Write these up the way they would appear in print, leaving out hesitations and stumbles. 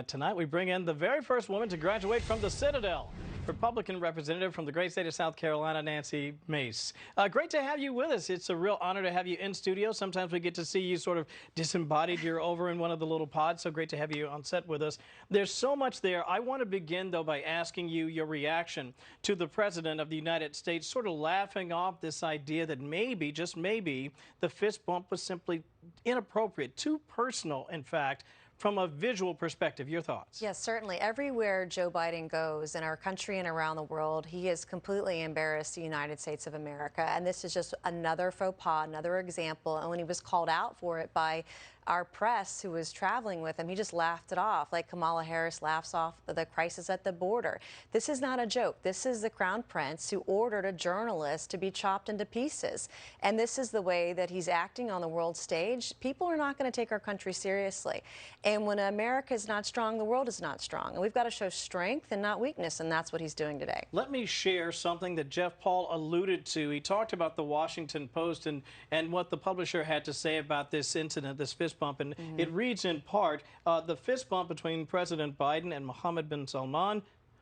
Tonight, we bring in the very first woman to graduate from the Citadel, Republican representative from the great state of South Carolina, Nancy Mace. Great to have you with us. It's a real honor to have you in studio. Sometimes we get to see you sort of disembodied. You're over in one of the little pods, so great to have you on set with us. There's so much there. I want to begin, though, by asking you your reaction to the President of the United States sort of laughing off this idea that maybe, just maybe, the fist bump was simply inappropriate, too personal, in fact, from a visual perspective. Your thoughts? Yes, certainly. Everywhere Joe Biden goes in our country and around the world, he has completely embarrassed the United States of America. And this is just another faux pas, another example. And when he was called out for it by our press who was traveling with him, he just laughed it off, like Kamala Harris laughs off the crisis at the border. This is not a joke. This is the Crown Prince who ordered a journalist to be chopped into pieces. And this is the way that he's acting on the world stage. People are not going to take our country seriously. And when America is not strong, the world is not strong. And we've got to show strength and not weakness, and that's what he's doing today. Let me share something that Jeff Paul alluded to. He talked about the Washington Post and what the publisher had to say about this incident, this fist bump. And it reads in part, the fist bump between President Biden and Mohammed bin Salman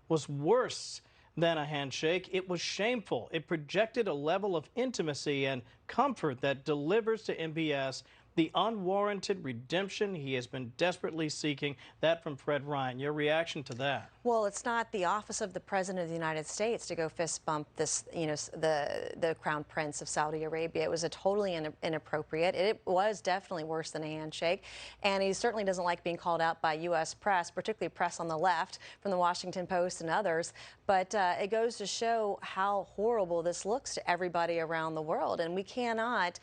was worse than a handshake. It was shameful. It projected a level of intimacy and comfort that delivers to MBS the unwarranted redemption he has been desperately seeking. That from Fred Ryan. Your reaction to that? Well, it's not the office of the President of the United States to go fist bump this, the Crown Prince of Saudi Arabia. It was totally inappropriate. It was definitely worse than a handshake. And he certainly doesn't like being called out by U.S. press, particularly press on the left from the Washington Post and others. But it goes to show how horrible this looks to everybody around the world. And we cannot,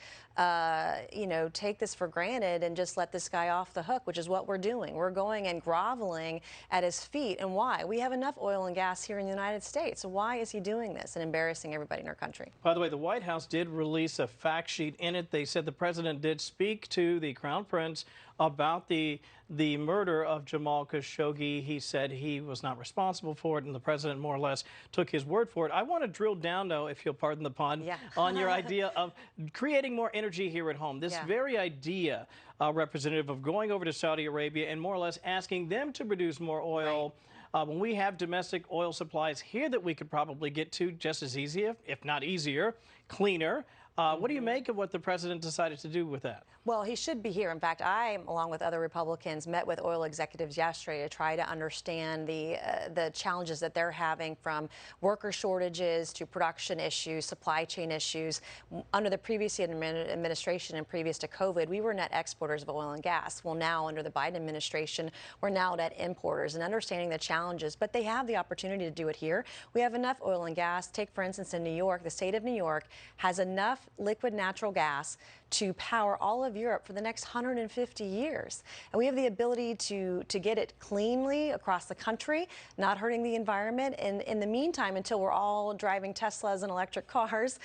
take this for granted and just let this guy off the hook, which is what we're doing. We're going and groveling at his feet. And why? We have enough oil and gas here in the United States. So why is he doing this and embarrassing everybody in our country? By the way, the White House did release a fact sheet. In it, they said the president did speak to the Crown Prince about the murder of Jamal Khashoggi. He said he was not responsible for it, and the president more or less took his word for it. I want to drill down, though, if you'll pardon the pun, on your idea of creating more energy here at home. This very idea, Representative, of going over to Saudi Arabia and more or less asking them to produce more oil. When we have domestic oil supplies here that we could probably get to just as easy, if not easier, cleaner. What do you make of what the president decided to do with that? Well, he should be here. In fact, I, along with other Republicans, met with oil executives yesterday to try to understand the challenges that they're having, from worker shortages to production issues, supply chain issues. Under the previous administration and previous to COVID, we were net exporters of oil and gas. Well, now under the Biden administration, we're now net importers, and understanding the challenges. But they have the opportunity to do it here. We have enough oil and gas. Take, for instance, in New York, the state of New York has enough liquid natural gas to power all of Europe for the next 150 years. And we have the ability to get it cleanly across the country, not hurting the environment. And in the meantime, until we're all driving Teslas and electric cars,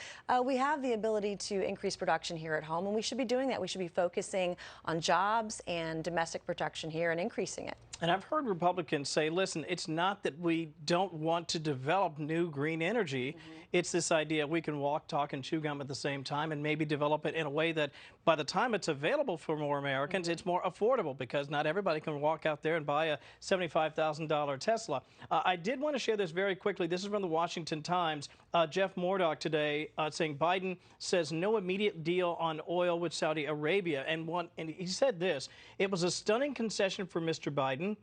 we have the ability to increase production here at home. And we should be doing that. We should be focusing on jobs and domestic production here and increasing it. And I've heard Republicans say, listen, it's not that we don't want to develop new green energy. It's this idea we can walk, talk, and chew gum at the same time, and maybe develop it in a way that by the time it's available for more Americans, it's more affordable, because not everybody can walk out there and buy a $75,000 Tesla. I did want to share this very quickly. This is from the Washington Times. Jeff Murdoch today saying Biden says no immediate deal on oil with Saudi Arabia. And he said this: it was a stunning concession for Mr. Biden,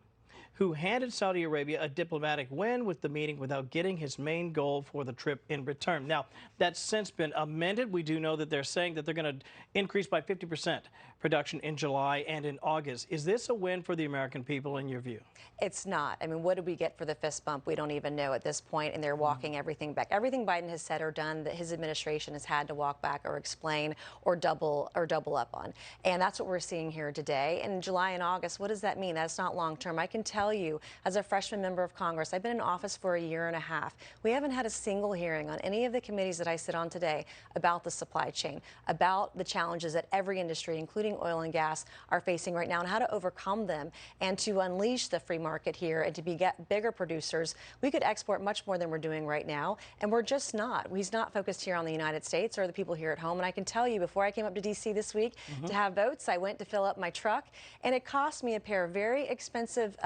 who handed Saudi Arabia a diplomatic win with the meeting without getting his main goal for the trip in return. Now, that's since been amended. We do know that they're saying that they're going to increase by 50% production in July and in August. Is this a win for the American people in your view? It's not. I mean, what did we get for the fist bump? We don't even know at this point, and they're walking everything back. Everything Biden has said or done that his administration has had to walk back or explain or double up on. And that's what we're seeing here today. And in July and August, what does that mean? That's not long term. I can tell you, as a freshman member of Congress, I've been in office for a year and a half. We haven't had a single hearing on any of the committees that I sit on today about the supply chain, about the challenges that every industry, including including oil and gas, are facing right now and how to overcome them and to unleash the free market here and to get bigger producers. We could export much more than we're doing right now, and we're just not. He's not focused here on the United States or the people here at home. And I can tell you, before I came up to D.C. this week to have votes, I went to fill up my truck, and it cost me a pair of very expensive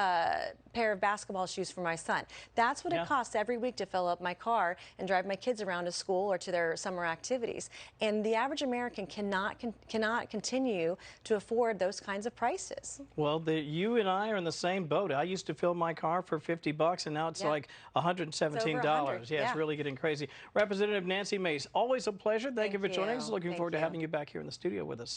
pair of basketball shoes for my son. That's what it costs every week to fill up my car and drive my kids around to school or to their summer activities. And the average American cannot continue to afford those kinds of prices. Well, you and I are in the same boat. I used to fill my car for $50, and now it's like $117. Yeah, it's really getting crazy. Representative Nancy Mace, always a pleasure. Thank you for joining us. Looking forward to having you back here in the studio with us.